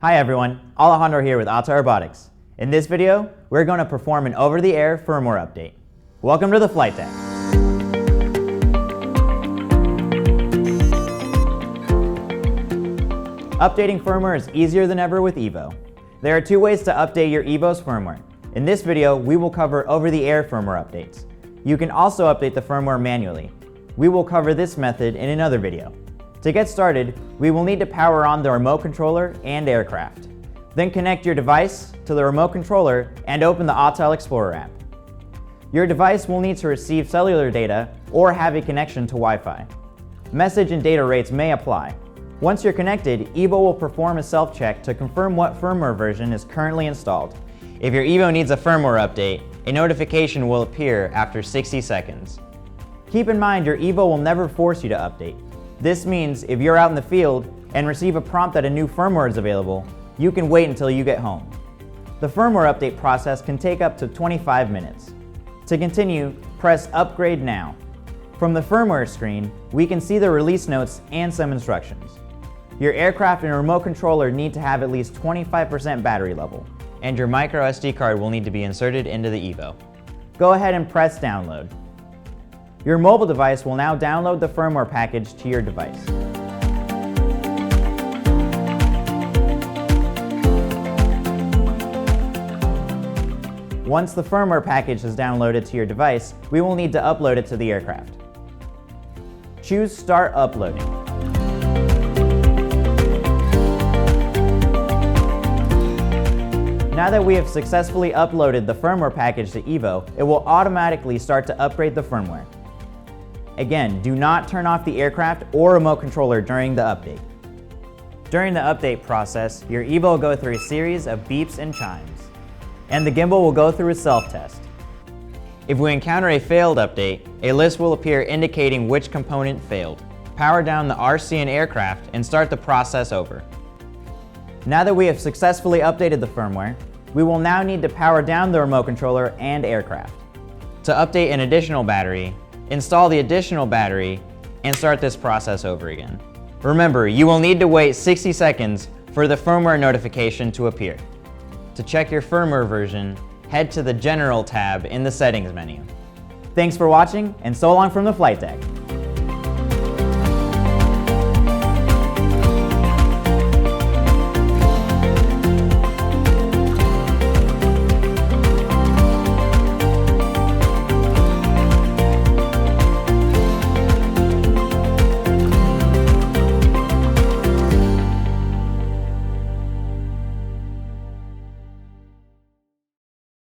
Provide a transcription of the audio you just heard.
Hi everyone, Alejandro here with Autel Robotics. In this video, we're going to perform an over-the-air firmware update. Welcome to the flight deck. Updating firmware is easier than ever with Evo. There are two ways to update your Evo's firmware. In this video, we will cover over-the-air firmware updates. You can also update the firmware manually. We will cover this method in another video. To get started, we will need to power on the remote controller and aircraft. Then connect your device to the remote controller and open the Autel Explorer app. Your device will need to receive cellular data or have a connection to Wi-Fi. Message and data rates may apply. Once you're connected, Evo will perform a self-check to confirm what firmware version is currently installed. If your Evo needs a firmware update, a notification will appear after 60 seconds. Keep in mind your Evo will never force you to update. This means if you're out in the field and receive a prompt that a new firmware is available, you can wait until you get home. The firmware update process can take up to 25 minutes. To continue, press Upgrade Now. From the firmware screen, we can see the release notes and some instructions. Your aircraft and remote controller need to have at least 25% battery level, and your micro SD card will need to be inserted into the Evo. Go ahead and press Download. Your mobile device will now download the firmware package to your device. Once the firmware package is downloaded to your device, we will need to upload it to the aircraft. Choose Start Uploading. Now that we have successfully uploaded the firmware package to Evo, it will automatically start to upgrade the firmware. Again, do not turn off the aircraft or remote controller during the update. During the update process, your Evo will go through a series of beeps and chimes, and the gimbal will go through a self-test. If we encounter a failed update, a list will appear indicating which component failed. Power down the RC and aircraft and start the process over. Now that we have successfully updated the firmware, we will now need to power down the remote controller and aircraft. To update an additional battery, install the additional battery, and start this process over again. Remember, you will need to wait 60 seconds for the firmware notification to appear. To check your firmware version, head to the General tab in the Settings menu. Thanks for watching, and so long from the flight deck.